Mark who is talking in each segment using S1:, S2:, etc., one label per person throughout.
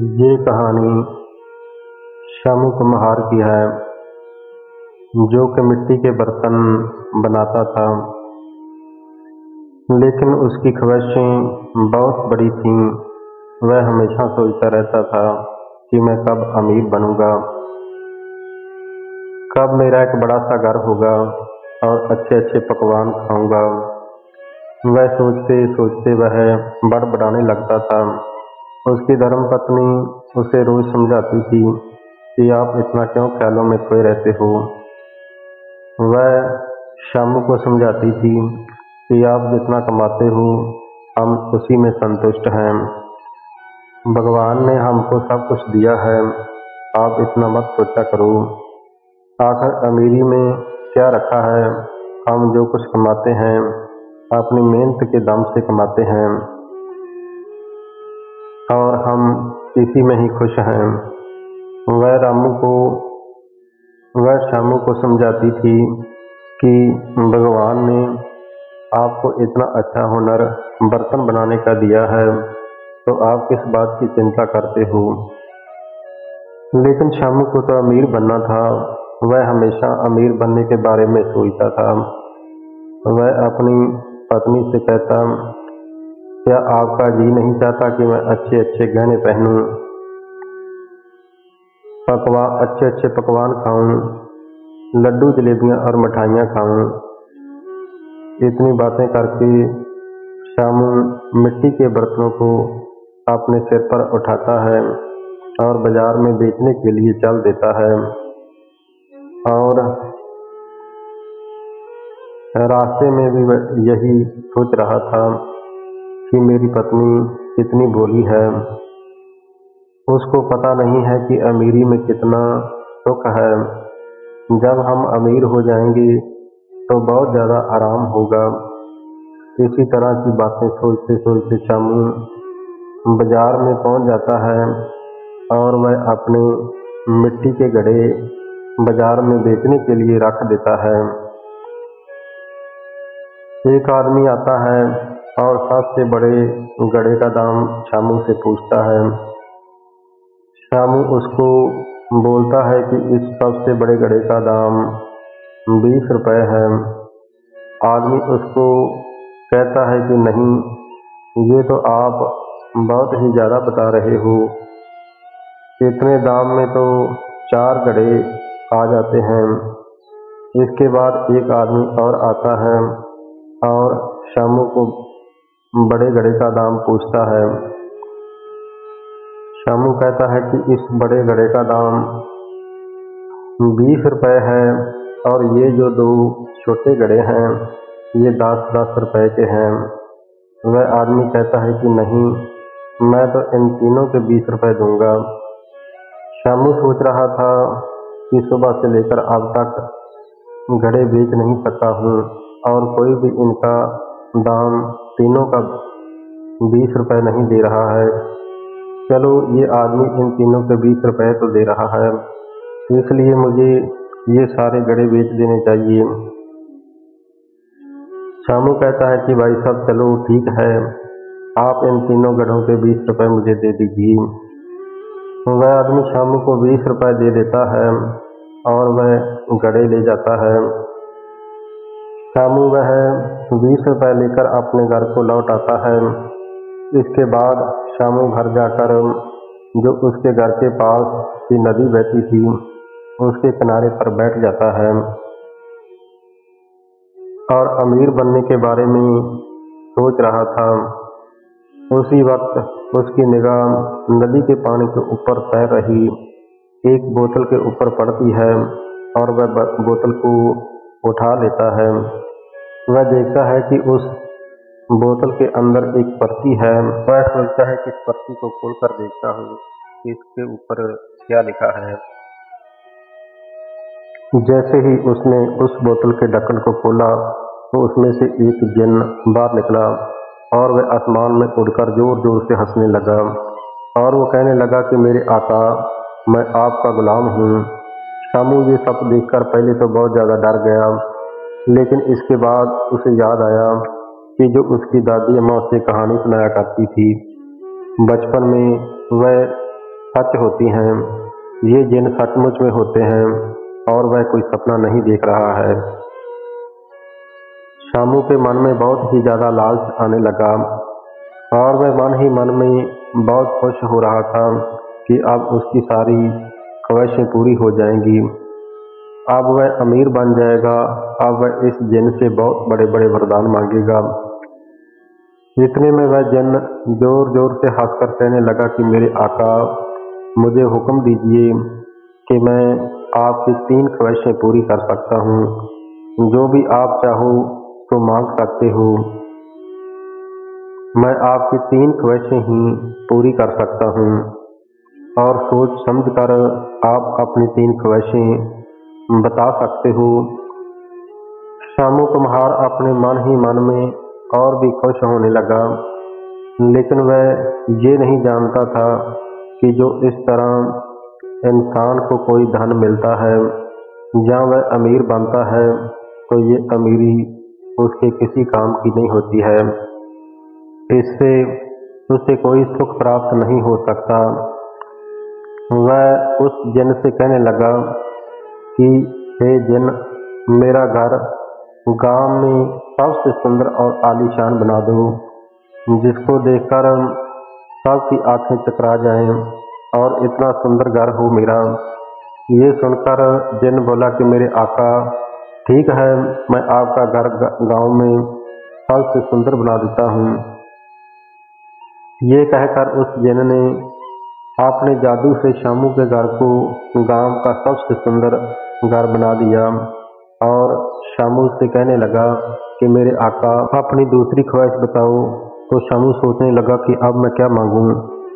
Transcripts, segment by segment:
S1: ये कहानी शामू कुम्हार की है, जो कि मिट्टी के बर्तन बनाता था। लेकिन उसकी ख्वाहिशें बहुत बड़ी थीं। वह हमेशा सोचता रहता था कि मैं कब अमीर बनूंगा, कब मेरा एक बड़ा सा घर होगा और अच्छे अच्छे पकवान खाऊंगा। वह सोचते सोचते वह बड़बड़ाने लगता था। उसकी धर्मपत्नी उसे रोज समझाती थी कि आप इतना क्यों ख्यालों में खोए रहते हो। वह शामू को समझाती थी कि आप जितना कमाते हो हम उसी में संतुष्ट हैं। भगवान ने हमको सब कुछ दिया है, आप इतना मत सोचा करो। आखिर अमीरी में क्या रखा है। हम जो कुछ कमाते हैं अपनी मेहनत के दम से कमाते हैं और हम इसी में ही खुश हैं। वह शामू को समझाती थी कि भगवान ने आपको इतना अच्छा हुनर बर्तन बनाने का दिया है, तो आप किस बात की चिंता करते हो। लेकिन शामू को तो अमीर बनना था। वह हमेशा अमीर बनने के बारे में सोचता था। वह अपनी पत्नी से कहता, क्या आपका जी नहीं चाहता कि मैं अच्छे अच्छे गहने पहनूं, अच्छे अच्छे पकवान खाऊं, लड्डू जलेबियां और मिठाइयाँ खाऊं। इतनी बातें करके शामू मिट्टी के बर्तनों को अपने सिर पर उठाता है और बाजार में बेचने के लिए चल देता है। और रास्ते में भी वह यही सोच रहा था कि मेरी पत्नी कितनी भोली है। उसको पता नहीं है कि अमीरी में कितना सुख है। जब हम अमीर हो जाएंगे तो बहुत ज़्यादा आराम होगा। इसी तरह की बातें सोचते सोचते शामू बाजार में पहुंच जाता है और वह अपने मिट्टी के घड़े बाजार में बेचने के लिए रख देता है। एक आदमी आता है और सबसे बड़े घड़े का दाम शामू से पूछता है। शामू उसको बोलता है कि इस सबसे बड़े घड़े का दाम 20 रुपए है। आदमी उसको कहता है कि नहीं, ये तो आप बहुत ही ज़्यादा बता रहे हो। इतने दाम में तो 4 घड़े आ जाते हैं। इसके बाद एक आदमी और आता है और शामू को बड़े घड़े का दाम पूछता है। शामू कहता है कि इस बड़े घड़े का दाम 20 रुपए है और ये जो 2 छोटे घड़े हैं ये 10-10 रुपए के हैं। वह आदमी कहता है कि नहीं, मैं तो इन तीनों के 20 रुपए दूंगा। शामू सोच रहा था कि सुबह से लेकर अब तक घड़े बेच नहीं सका हूँ और कोई भी इनका दाम तीनों का 20 रुपए नहीं दे रहा है। चलो, ये आदमी इन तीनों के 20 रुपए तो दे रहा है, इसलिए मुझे ये सारे घड़े बेच देने चाहिए। शामू कहता है कि भाई साहब चलो ठीक है, आप इन तीनों घड़ों के 20 रुपए मुझे दे दीजिए। वह आदमी शामू को 20 रुपए दे देता है और वह घड़े ले जाता है। शामू वह 20 रुपए लेकर अपने घर को लौट आता है। इसके बाद शामू घर जाकर जो उसके घर के पास की नदी बहती थी उसके किनारे पर बैठ जाता है और अमीर बनने के बारे में सोच रहा था। उसी वक्त उसकी निगाह नदी के पानी के ऊपर तैर रही एक बोतल के ऊपर पड़ती है और वह बोतल को उठा लेता है। वह देखता है कि उस बोतल के अंदर एक पर्ची है। वह सोचता है कि इस पर्ची को खोलकर देखता हूँ कि इसके ऊपर क्या लिखा है। जैसे ही उसने उस बोतल के ढक्कन को खोला तो उसमें से एक जिन बाहर निकला और वह आसमान में उड़कर जोर जोर से हंसने लगा और वो कहने लगा कि मेरे आका, मैं आपका गुलाम हूँ। शामू ये सब देखकर पहले तो बहुत ज़्यादा डर गया, लेकिन इसके बाद उसे याद आया कि जो उसकी दादी अम्मा उसे कहानी सुनाया करती थी बचपन में, वह सच होती हैं। ये जिन सचमुच में होते हैं और वह कोई सपना नहीं देख रहा है। शामू के मन में बहुत ही ज़्यादा लालच आने लगा और वह मन ही मन में बहुत खुश हो रहा था कि अब उसकी सारी ख्वाहिशें पूरी हो जाएंगी। अब वह अमीर बन जाएगा। अब वह इस जिन से बहुत बड़े बड़े वरदान मांगेगा। इतने में वह जिन जोर जोर से हंसकर कहने लगा कि मेरे आका, मुझे हुक्म दीजिए कि मैं आपकी 3 ख्वाहिशें पूरी कर सकता हूँ। जो भी आप चाहो तो मांग सकते हो। मैं आपकी 3 ख्वाहिशें ही पूरी कर सकता हूँ और सोच समझ कर आप अपनी 3 ख्वाहिशें बता सकते हो। शामू कुम्हार अपने मन ही मन में और भी खुश होने लगा, लेकिन वह ये नहीं जानता था कि जो इस तरह इंसान को कोई धन मिलता है या वह अमीर बनता है तो ये अमीरी उसके किसी काम की नहीं होती है। इससे उसे कोई सुख प्राप्त नहीं हो सकता। वह उस जिन से कहने लगा कि हे जिन, मेरा घर गांव में सबसे सुंदर और आलीशान बना दो, जिसको देखकर सबकी आंखें चकरा जाएं और इतना सुंदर घर हो मेरा। ये सुनकर जिन बोला कि मेरे आका, ठीक है, मैं आपका घर गांव में सबसे सुंदर बना देता हूँ। ये कहकर उस जिन ने अपने जादू से शामू के घर को गांव का सबसे सुंदर घर बना दिया और शामू से कहने लगा कि मेरे आका, अपनी दूसरी ख्वाहिश बताओ। तो शामू सोचने लगा कि अब मैं क्या मांगूं।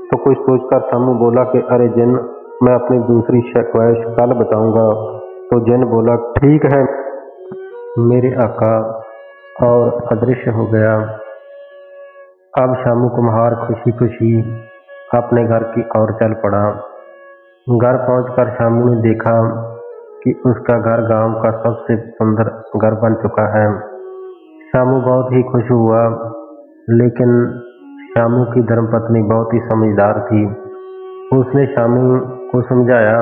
S1: तो कुछ सोचकर शामू बोला कि अरे जिन, मैं अपनी दूसरी ख्वाहिश कल बताऊंगा। तो जिन बोला ठीक है मेरे आका, और अदृश्य हो गया। अब शामू कुम्हार खुशी खुशी अपने घर की ओर चल पड़ा। घर पहुंचकर शामू ने देखा कि उसका घर गांव का सबसे सुंदर घर बन चुका है। शामू बहुत ही खुश हुआ, लेकिन शामू की धर्मपत्नी बहुत ही समझदार थी। उसने शामू को समझाया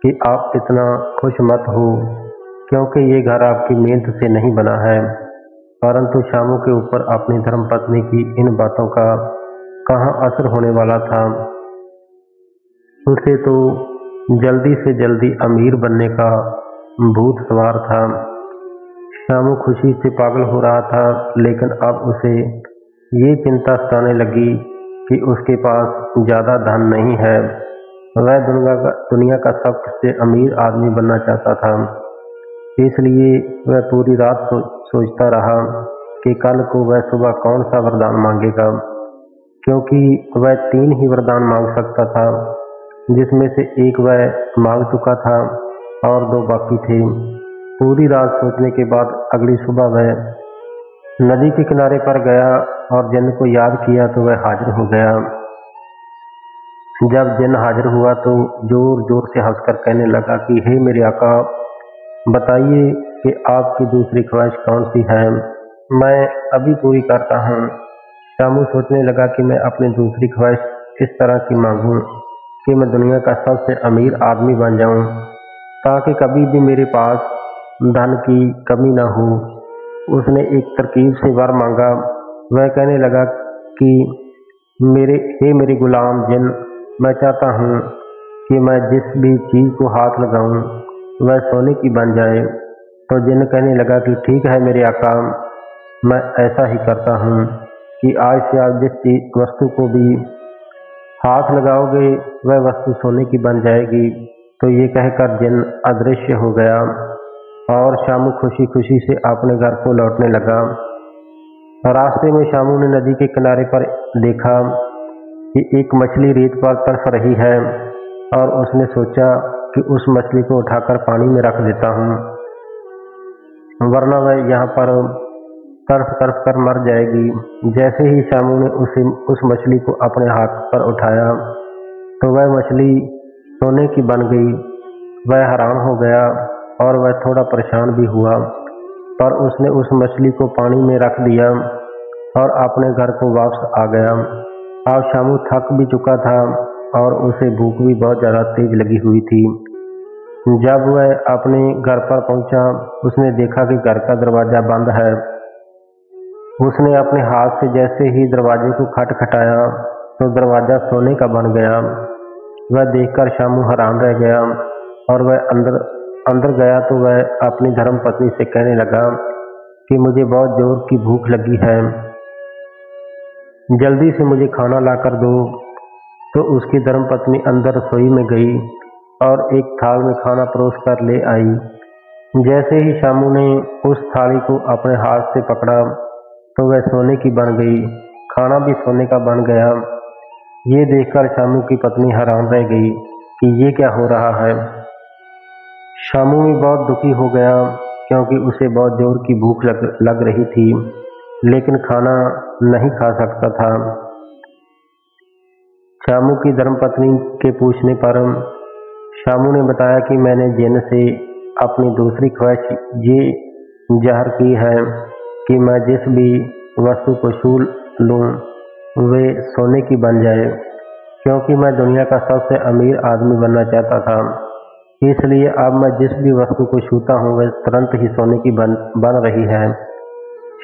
S1: कि आप इतना खुश मत हो, क्योंकि ये घर आपकी मेहनत से नहीं बना है। परंतु शामू के ऊपर अपनी धर्मपत्नी की इन बातों का कहाँ असर होने वाला था। उसे तो जल्दी से जल्दी अमीर बनने का भूत सवार था। शामू खुशी से पागल हो रहा था, लेकिन अब उसे ये चिंता सताने लगी कि उसके पास ज़्यादा धन नहीं है। वह दुनिया का सबसे अमीर आदमी बनना चाहता था। इसलिए वह पूरी रात सोचता रहा कि कल को वह सुबह कौन सा वरदान मांगेगा, क्योंकि वह 3 ही वरदान मांग सकता था, जिसमें से एक वह मांग चुका था और 2 बाकी थे। पूरी रात सोचने के बाद अगली सुबह वह नदी के किनारे पर गया और जिन को याद किया तो वह हाजिर हो गया। जब जिन हाजिर हुआ तो जोर जोर से हंसकर कहने लगा कि हे मेरे आका, बताइए कि आपकी दूसरी ख्वाहिश कौन सी है, मैं अभी पूरी करता हूँ। शामू सोचने लगा कि मैं अपनी दूसरी ख्वाहिश किस तरह की मांगूं कि मैं दुनिया का सबसे अमीर आदमी बन जाऊं, ताकि कभी भी मेरे पास धन की कमी ना हो। उसने एक तरकीब से वर मांगा। वह कहने लगा कि मेरे गुलाम जिन, मैं चाहता हूँ कि मैं जिस भी चीज़ को हाथ लगाऊं वह सोने की बन जाए। तो जिन कहने लगा कि ठीक है मेरे आका, मैं ऐसा ही करता हूँ कि आज से आप जिस वस्तु को भी हाथ लगाओगे वह वस्तु सोने की बन जाएगी। तो ये कहकर जिन अदृश्य हो गया और शामू खुशी खुशी से अपने घर को लौटने लगा। रास्ते में शामू ने नदी के किनारे पर देखा कि एक मछली रेत पर तड़प रही है और उसने सोचा कि उस मछली को उठाकर पानी में रख देता हूँ, वरना वह यहाँ पर तड़प तड़प कर मर जाएगी। जैसे ही शामू ने उस मछली को अपने हाथ पर उठाया तो वह मछली सोने की बन गई। वह हैरान हो गया और वह थोड़ा परेशान भी हुआ, पर उसने उस मछली को पानी में रख दिया और अपने घर को वापस आ गया। अब शामू थक भी चुका था और उसे भूख भी बहुत ज़्यादा तेज लगी हुई थी। जब वह अपने घर पर पहुंचा, उसने देखा कि घर का दरवाज़ा बंद है। उसने अपने हाथ से जैसे ही दरवाजे को खटखटाया तो दरवाज़ा सोने का बन गया। वह देखकर शामू हैरान रह गया और वह अंदर गया तो वह अपनी धर्मपत्नी से कहने लगा कि मुझे बहुत जोर की भूख लगी है, जल्दी से मुझे खाना लाकर दो। तो उसकी धर्मपत्नी अंदर रसोई में गई और एक थाल में खाना परोस कर ले आई। जैसे ही शामू ने उस थाली को अपने हाथ से पकड़ा तो वह सोने की बन गई, खाना भी सोने का बन गया। ये देखकर शामू की पत्नी हैरान रह गई कि ये क्या हो रहा है। शामू भी बहुत दुखी हो गया क्योंकि उसे बहुत जोर की भूख लग रही थी, लेकिन खाना नहीं खा सकता था। शामू की धर्मपत्नी के पूछने पर शामू ने बताया कि मैंने जिन से अपनी दूसरी ख्वाहिश ये ज़ाहिर की है कि मैं जिस भी वस्तु को छू लूँ वे सोने की बन जाए, क्योंकि मैं दुनिया का सबसे अमीर आदमी बनना चाहता था। इसलिए अब मैं जिस भी वस्तु को छूता हूँ वह तुरंत ही सोने की बन रही है।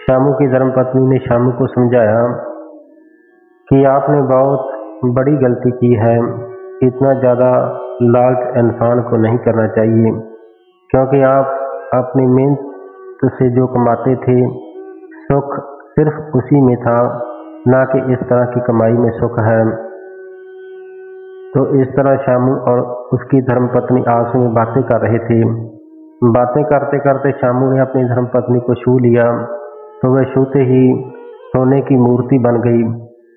S1: शामू की धर्मपत्नी ने शामू को समझाया कि आपने बहुत बड़ी गलती की है, इतना ज़्यादा लालच इंसान को नहीं करना चाहिए, क्योंकि आप अपनी मेहनत से जो कमाते थे सुख सिर्फ उसी में था, ना कि इस तरह की कमाई में सुख है। तो इस तरह शामू और उसकी धर्मपत्नी आपस में बातें कर रहे थे। बातें करते करते शामू ने अपनी धर्मपत्नी को छू लिया तो वह छूते ही सोने की मूर्ति बन गई।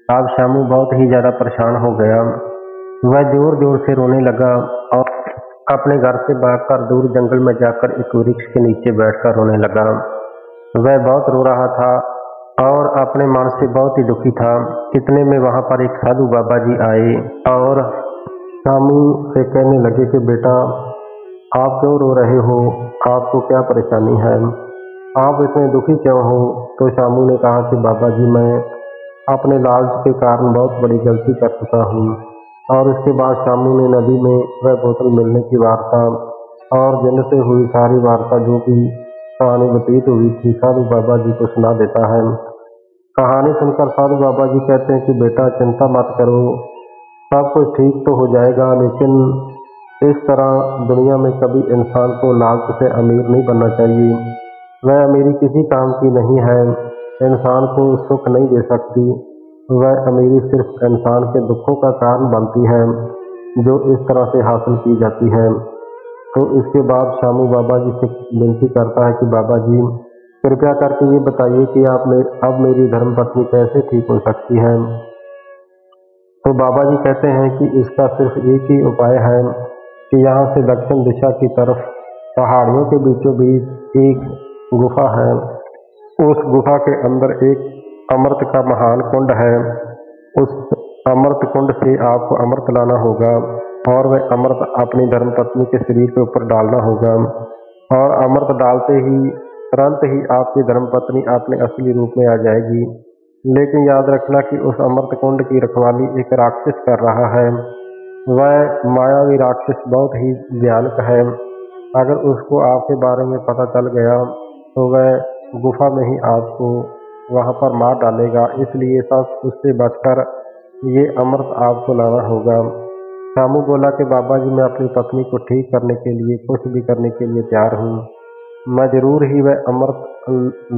S1: अब शामू बहुत ही ज़्यादा परेशान हो गया। वह जोर जोर से रोने लगा और अपने घर से भागकर दूर जंगल में जाकर एक वृक्ष के नीचे बैठकर रोने लगा। वह बहुत रो रहा था और अपने मन से बहुत ही दुखी था। इतने में वहाँ पर एक साधु बाबा जी आए और शामू से कहने लगे कि बेटा आप क्यों रो रहे हो, आपको क्या परेशानी है, आप इतने दुखी क्यों हो। तो शामू ने कहा कि बाबा जी मैं अपने लालच के कारण बहुत बड़ी गलती कर चुका हूँ। और उसके बाद शामू ने नदी में वह बोतल मिलने की वार्ता और जिनसे हुई सारी वार्ता जो भी कहानी व्यतीत हुई थी साधु बाबा जी को सुना देता है। कहानी सुनकर साधु बाबा जी कहते हैं कि बेटा चिंता मत करो, सब कुछ ठीक तो हो जाएगा, लेकिन इस तरह दुनिया में कभी इंसान को लालच से अमीर नहीं बनना चाहिए। वह अमीरी किसी काम की नहीं है, इंसान को सुख नहीं दे सकती। वह अमीरी सिर्फ इंसान के दुखों का कारण बनती है जो इस तरह से हासिल की जाती है। तो इसके बाद शामू बाबा जी से विनती करता है कि बाबा जी कृपया करके ये बताइए कि अब मेरी धर्मपत्नी कैसे ठीक हो सकती है। तो बाबा जी कहते हैं कि इसका सिर्फ एक ही उपाय है कि यहाँ से दक्षिण दिशा की तरफ पहाड़ियों के बीचों बीच एक गुफा है। उस गुफा के अंदर एक अमृत का महान कुंड है। उस अमृत कुंड से आपको अमृत लाना होगा और वह अमृत अपनी धर्मपत्नी के शरीर के ऊपर डालना होगा और अमृत डालते ही तुरंत ही आपकी धर्मपत्नी अपने असली रूप में आ जाएगी। लेकिन याद रखना कि उस अमृत कुंड की रखवाली एक राक्षस कर रहा है। वह मायावी राक्षस बहुत ही भयानक है। अगर उसको आपके बारे में पता चल गया तो वह गुफा में ही आपको वहां पर मार डालेगा। इसलिए सब उससे बचकर ये अमृत आपको लाना होगा। शामू बोला कि बाबा जी मैं अपनी पत्नी को ठीक करने के लिए कुछ भी करने के लिए तैयार हूँ। मैं जरूर ही वह अमृत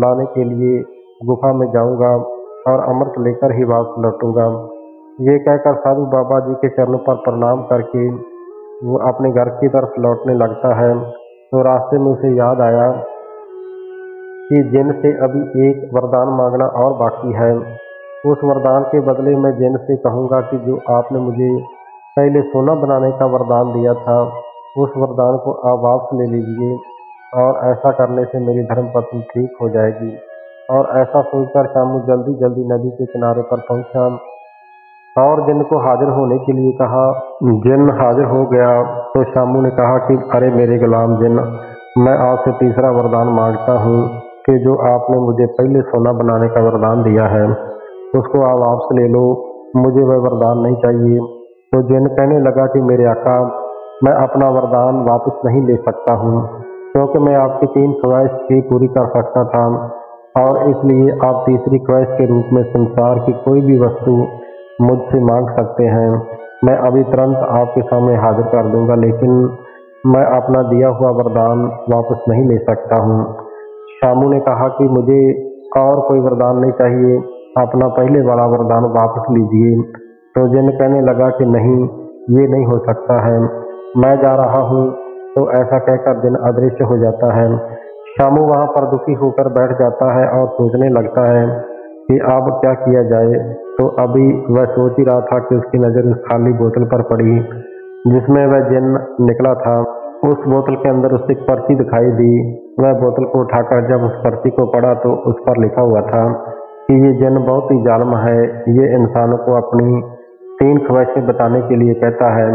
S1: लाने के लिए गुफा में जाऊंगा और अमृत लेकर ही वापस लौटूंगा। ये कहकर साधु बाबा जी के चरणों पर प्रणाम करके वो अपने घर की तरफ लौटने लगता है। तो रास्ते में उसे याद आया कि जिन से अभी एक वरदान मांगना और बाकी है। उस वरदान के बदले मैं जिन से कहूँगा कि जो आपने मुझे पहले सोना बनाने का वरदान दिया था उस वरदान को आप वापस ले लीजिए और ऐसा करने से मेरी धर्मपत्नी ठीक हो जाएगी। और ऐसा सोचकर शामू जल्दी जल्दी नदी के किनारे पर पहुंचा और जिन को हाजिर होने के लिए कहा। जिन हाजिर हो गया तो शामू ने कहा कि अरे मेरे गुलाम जिन, मैं आपसे तीसरा वरदान मांगता हूँ कि जो आपने मुझे पहले सोना बनाने का वरदान दिया है उसको आप वापस ले लो। मुझे वह वरदान नहीं चाहिए, तो जिन कहने लगा कि मेरे आका, मैं अपना वरदान वापस नहीं ले सकता हूँ, क्योंकि मैं आपकी 3 ख्वाहिश ही पूरी कर सकता था, और इसलिए आप तीसरी ख्वाहिश के रूप में संसार की कोई भी वस्तु मुझसे मांग सकते हैं। मैं अभी तुरंत आपके सामने हाजिर कर दूंगा, लेकिन मैं अपना दिया हुआ वरदान वापस नहीं ले सकता हूँ। शामू ने कहा कि मुझे और कोई वरदान नहीं चाहिए, अपना पहले वाला वरदान वापस लीजिए। तो जिन कहने लगा कि नहीं, ये नहीं हो सकता है, मैं जा रहा हूँ। तो ऐसा कहकर जिन अदृश्य हो जाता है। शामू वहाँ पर दुखी होकर बैठ जाता है और सोचने लगता है कि अब क्या किया जाए। तो अभी वह सोच ही रहा था कि उसकी नज़र उस खाली बोतल पर पड़ी जिसमें वह जिन निकला था। उस बोतल के अंदर उसे एक पर्ची दिखाई दी। वह बोतल को उठाकर जब उस पर्ची को पढ़ा तो उस पर लिखा हुआ था कि ये जिन बहुत ही जालिम है, ये इंसानों को अपनी 3 ख्वाहिशें बताने के लिए कहता है।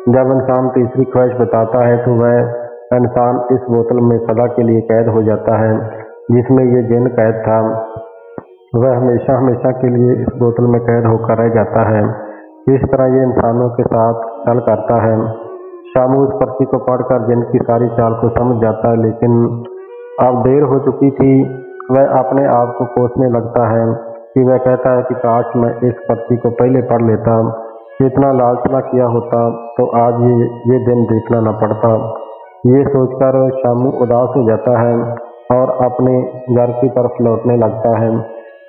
S1: जब इंसान तीसरी ख्वाहिश बताता है तो वह इंसान इस बोतल में सदा के लिए कैद हो जाता है, जिसमें ये जिन कैद था। वह हमेशा हमेशा के लिए इस बोतल में कैद होकर रह जाता है। इस तरह ये इंसानों के साथ छल करता है। शामू उस पर्ची को पढ़कर जिन की सारी चाल को समझ जाता है, लेकिन अब देर हो चुकी थी। वह अपने आप को कोसने लगता है कि वह कहता है कि काश मैं इस पर्ची को पहले पढ़ लेता, इतना लालच न किया होता तो आज ये दिन देखना न पड़ता। ये सोचकर शामू उदास हो जाता है और अपने घर की तरफ लौटने लगता है।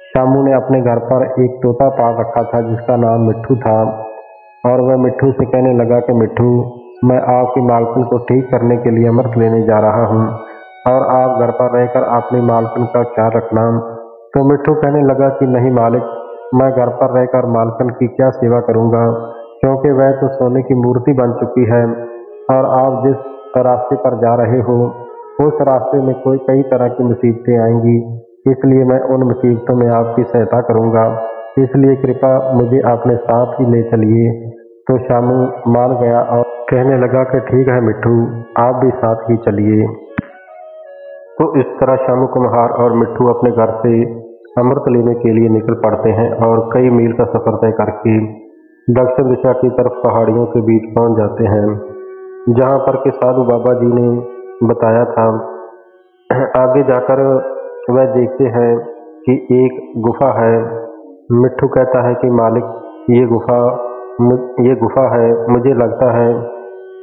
S1: शामू ने अपने घर पर एक तोता पाल रखा था जिसका नाम मिट्ठू था, और वह मिट्ठू से कहने लगा कि मिट्ठू, मैं आपकी मालकिन को ठीक करने के लिए अमृत लेने जा रहा हूँ, और आप घर पर रहकर अपनी मालकिन का ख्याल रखना। तो मिट्ठू कहने लगा कि नहीं मालिक, मैं घर पर रहकर मालकिन की क्या सेवा करूँगा, क्योंकि वह तो सोने की मूर्ति बन चुकी है, और आप जिस रास्ते पर जा रहे हो उस रास्ते में कई तरह की मुसीबतें आएंगी, इसलिए मैं उन मुसीबतों में आपकी सहायता करूँगा, इसलिए कृपया मुझे अपने साथ ही ले चलिए। तो शामू मान गया और कहने लगा कि ठीक है मिट्ठू, आप भी साथ ही चलिए। तो इस तरह शामू कुम्हार और मिट्ठू अपने घर से अमृत लेने के लिए निकल पड़ते हैं और कई मील का सफर तय करके दक्षिण दिशा की तरफ पहाड़ियों के बीच पहुंच जाते हैं, जहां पर के साधु बाबा जी ने बताया था। आगे जाकर वह देखते हैं कि एक गुफा है। मिट्ठू कहता है कि मालिक, ये गुफा है, मुझे लगता है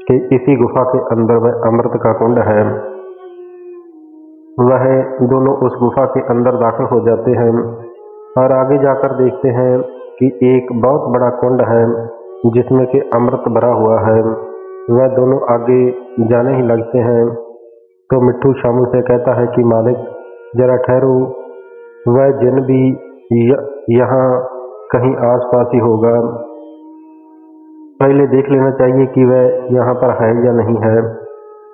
S1: कि इसी गुफा के अंदर वह अमृत का कुंड है। वह दोनों उस गुफा के अंदर दाखिल हो जाते हैं और आगे जाकर देखते हैं कि एक बहुत बड़ा कुंड है जिसमें कि अमृत भरा हुआ है। वह दोनों आगे जाने ही लगते हैं तो मिट्ठू शामू से कहता है कि मालिक, जरा ठहरो, वह जिन भी यहाँ कहीं आसपास ही होगा, पहले देख लेना चाहिए कि वह यहाँ पर है या नहीं है।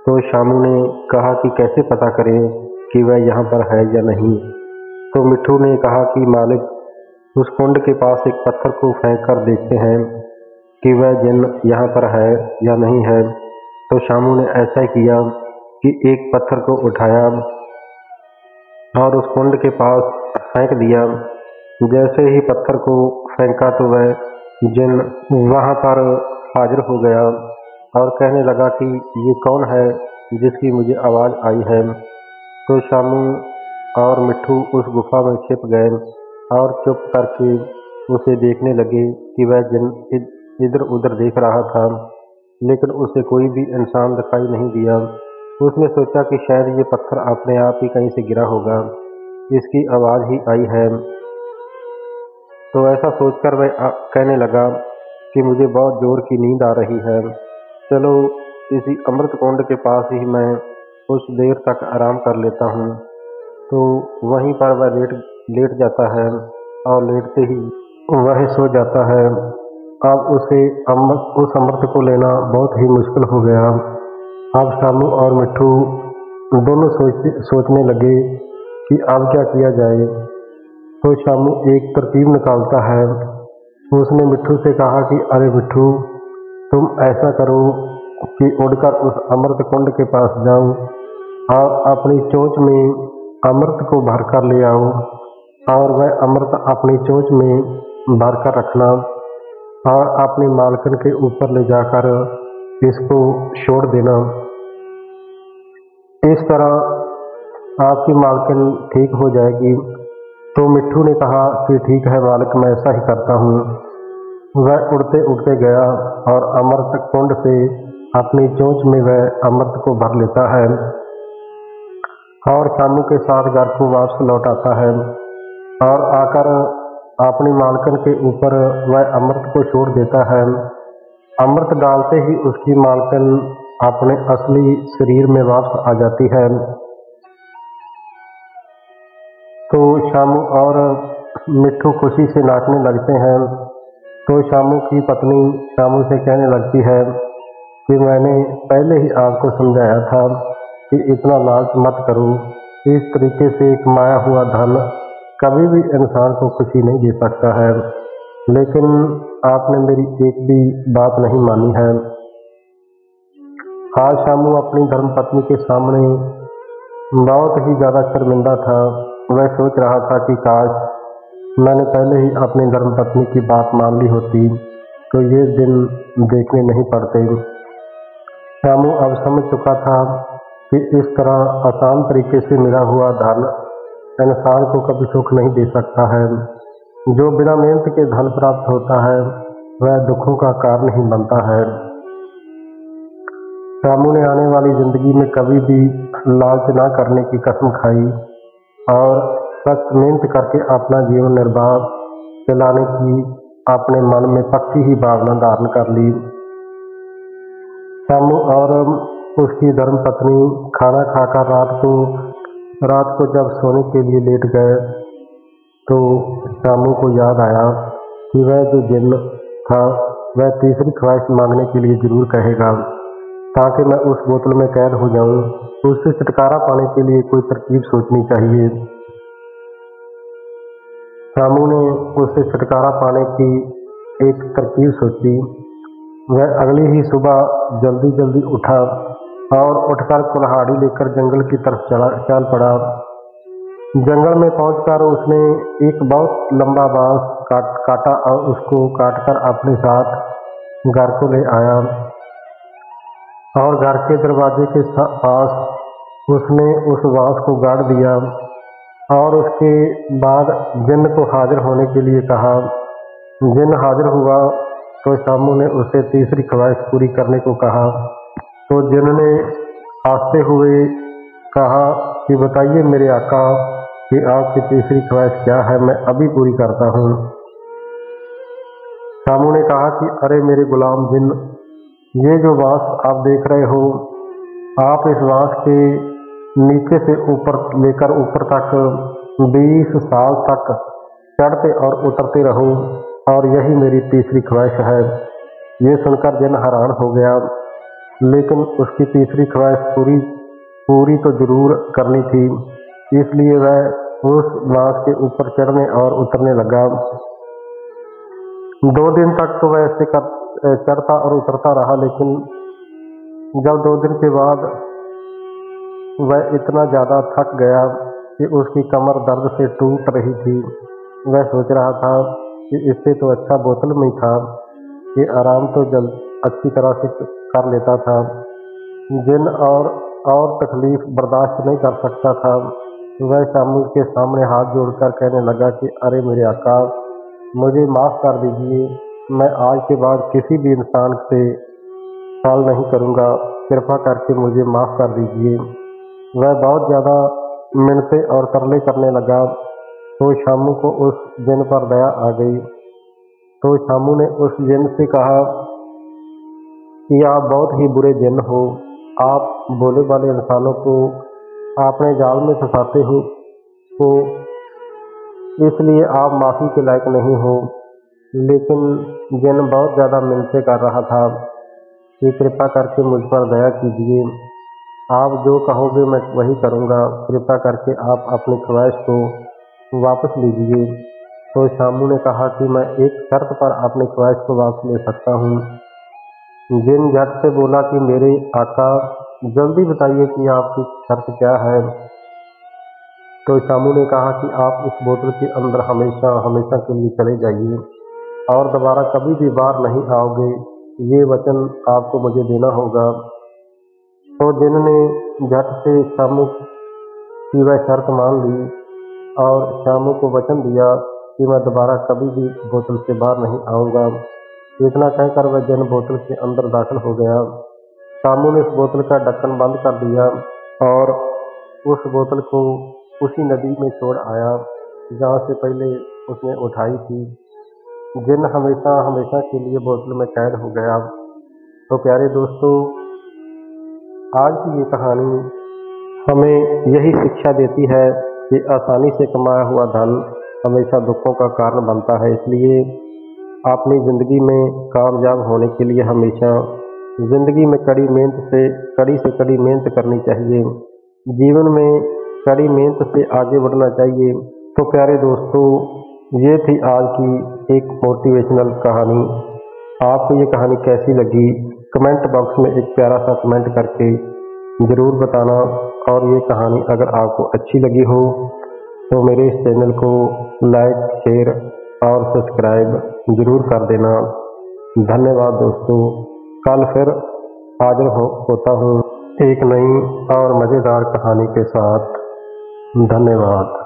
S1: तो शामू ने कहा कि कैसे पता करें कि वह यहाँ पर है या नहीं। तो मिट्ठू ने कहा कि मालिक, उस कुंड के पास एक पत्थर को फेंक कर देखते हैं कि वह जिन यहाँ पर है या नहीं है। तो शामू ने ऐसा ही किया कि एक पत्थर को उठाया और उस कुंड के पास फेंक दिया। जैसे ही पत्थर को फेंका तो वह जिन वहाँ पर हाजिर हो गया और कहने लगा कि ये कौन है जिसकी मुझे आवाज़ आई है। तो शामू और मिट्ठू उस गुफा में छिप गए और चुप करके उसे देखने लगे कि वह जिन इधर उधर देख रहा था, लेकिन उसे कोई भी इंसान दिखाई नहीं दिया। उसने सोचा कि शायद ये पत्थर अपने आप ही कहीं से गिरा होगा, इसकी आवाज़ ही आई है। तो ऐसा सोचकर वह कहने लगा कि मुझे बहुत जोर की नींद आ रही है, चलो इसी अमृत कुंड के पास ही मैं कुछ देर तक आराम कर लेता हूँ। तो वहीं पर वह लेट जाता है और लेटते ही वह सो जाता है। अब उसे उस अमृत को लेना बहुत ही मुश्किल हो गया। अब शामू और मिट्ठू दोनों सोचने लगे कि अब क्या किया जाए। तो शामू एक तरकीब निकालता है। उसने मिट्ठू से कहा कि अरे मिट्ठू, तुम ऐसा करो कि उड़कर उस अमृत कुंड के पास जाओ और अपनी चोंच में अमृत को भरकर ले आओ और वह अमृत अपनी चोंच में भरकर रखना। और अपनी मालकिन के ऊपर ले जाकर इसको छोड़ देना। इस तरह आपकी मालकिन ठीक हो जाएगी। तो मिट्ठू ने कहा कि ठीक है मालिक, मैं ऐसा ही करता हूँ। वह उड़ते उड़ते गया और अमृत कुंड से अपनी चोंच में वह अमृत को भर लेता है और शामू के साथ घर को वापस लौट आता है और आकर अपनी मालकिन के ऊपर वह अमृत को छोड़ देता है। अमृत डालते ही उसकी मालकिन अपने असली शरीर में वापस आ जाती है। तो शामू और मिट्ठू खुशी से नाचने लगते हैं। तो शामू की पत्नी शामू से कहने लगती है कि मैंने पहले ही आपको समझाया था कि इतना लालच मत करो। इस तरीके से कमाया हुआ धन कभी भी इंसान को खुशी नहीं दे सकता है, लेकिन आपने मेरी एक भी बात नहीं मानी है। आज शामू अपनी धर्मपत्नी के सामने बहुत ही ज़्यादा शर्मिंदा था। वह सोच रहा था कि काश मैंने पहले ही अपनी धर्मपत्नी की बात मान ली होती तो ये दिन देखने नहीं पड़ते। शामू अब समझ चुका था कि इस तरह आसान तरीके से मिला हुआ धन इंसान को कभी सुख नहीं दे सकता है। जो बिना मेहनत के धन प्राप्त होता है वह दुखों का कारण ही बनता है। शामू ने आने वाली जिंदगी में कभी भी लालच ना करने की कसम खाई और सख्त मेहनत करके अपना जीवन निर्वाह चलाने की अपने मन में पक्की ही भावना धारण कर ली। शामू और उसकी धर्मपत्नी खाना खाकर रात को जब सोने के लिए लेट गए तो शामू को याद आया कि वह जो जिन्न था वह तीसरी ख्वाहिश मांगने के लिए जरूर कहेगा, ताकि मैं उस बोतल में कैद हो जाऊं। उससे छुटकारा पाने के लिए कोई तरकीब सोचनी चाहिए। शामू ने उससे छुटकारा पाने की एक तरकीब सोची। वह अगली ही सुबह जल्दी उठा और उठकर कुल्हाड़ी लेकर जंगल की तरफ चल पड़ा। जंगल में पहुंचकर उसने एक बहुत लंबा बांस काटा और उसको काटकर अपने साथ घर को ले आया और घर के दरवाजे के पास उसने उस बांस को गाड़ दिया और उसके बाद जिन्न को हाजिर होने के लिए कहा। जिन्न हाजिर हुआ तो शामू ने उसे तीसरी ख्वाहिश पूरी करने को कहा। तो जिन्न ने हंसते हुए कहा कि बताइए मेरे आका कि आपकी तीसरी ख्वाहिश क्या है, मैं अभी पूरी करता हूँ। शामू ने कहा कि अरे मेरे गुलाम जिन्न, ये जो बांस आप देख रहे हो, आप इस बांस के नीचे से ऊपर लेकर ऊपर तक 20 साल तक चढ़ते और उतरते रहो और यही मेरी तीसरी ख्वाहिश है। ये सुनकर जिन्न हैरान हो गया, लेकिन उसकी तीसरी ख्वाहिश पूरी तो जरूर करनी थी, इसलिए वह उस बांस के ऊपर चढ़ने और उतरने लगा। 2 दिन तक तो वह ऐसे चढ़ता और उतरता रहा, लेकिन जब 2 दिन के बाद वह इतना ज़्यादा थक गया कि उसकी कमर दर्द से टूट रही थी। वह सोच रहा था कि इससे तो अच्छा बोतल में ही था, ये आराम तो अच्छी तरह से कर लेता था। जिन्न और तकलीफ बर्दाश्त नहीं कर सकता था। वह शामू के सामने हाथ जोड़कर कहने लगा कि अरे मेरे आका, मुझे माफ़ कर दीजिए, मैं आज के बाद किसी भी इंसान से सवाल नहीं करूँगा, कृपा करके मुझे माफ़ कर दीजिए। वह बहुत ज़्यादा मिन्नतें और तरले करने लगा तो शामू को उस जिन्न पर दया आ गई। तो शामू ने उस जिन्न से कहा कि आप बहुत ही बुरे जिन्न हो, आप भोले वाले इंसानों को अपने जाल में फंसाते हो, तो इसलिए आप माफ़ी के लायक नहीं हो। लेकिन जिन्न बहुत ज़्यादा मिन्नतें कर रहा था कि कृपा करके मुझ पर दया कीजिए, आप जो कहोगे मैं वही करूँगा, कृपा करके आप अपनी ख्वाहिश को वापस लीजिए। तो शामू ने कहा कि मैं एक शर्त पर अपनी ख्वाहिश को वापस ले सकता हूँ। जिन्न झट से बोला कि मेरे आका, जल्दी बताइए कि आपकी शर्त क्या है। तो शामू ने कहा कि आप इस बोतल के अंदर हमेशा के लिए चले जाइए और दोबारा कभी भी बाहर नहीं आओगे, ये वचन आपको मुझे देना होगा। तो जिन्होंने झट से शामू की वह शर्त मान ली और शामू को वचन दिया कि मैं दोबारा कभी भी बोतल से बाहर नहीं आऊँगा, इतना कहकर वह जन बोतल के अंदर दाखिल हो गया। शामू ने उस बोतल का ढक्कन बंद कर दिया और उस बोतल को उसी नदी में छोड़ आया जहाँ से पहले उसने उठाई थी। जिन हमेशा हमेशा के लिए बोतल में कैद हो गया। तो प्यारे दोस्तों, आज की ये कहानी हमें यही शिक्षा देती है कि आसानी से कमाया हुआ धन हमेशा दुखों का कारण बनता है। इसलिए अपनी ज़िंदगी में कामयाब होने के लिए हमेशा ज़िंदगी में कड़ी से कड़ी मेहनत करनी चाहिए। जीवन में कड़ी मेहनत से आगे बढ़ना चाहिए। तो प्यारे दोस्तों, ये थी आज की एक मोटिवेशनल कहानी। आपको ये कहानी कैसी लगी, कमेंट बॉक्स में एक प्यारा सा कमेंट करके ज़रूर बताना। और ये कहानी अगर आपको अच्छी लगी हो तो मेरे इस चैनल को लाइक, शेयर और सब्सक्राइब ज़रूर कर देना। धन्यवाद दोस्तों। कल फिर हाजिर होता हूँ एक नई और मज़ेदार कहानी के साथ। धन्यवाद।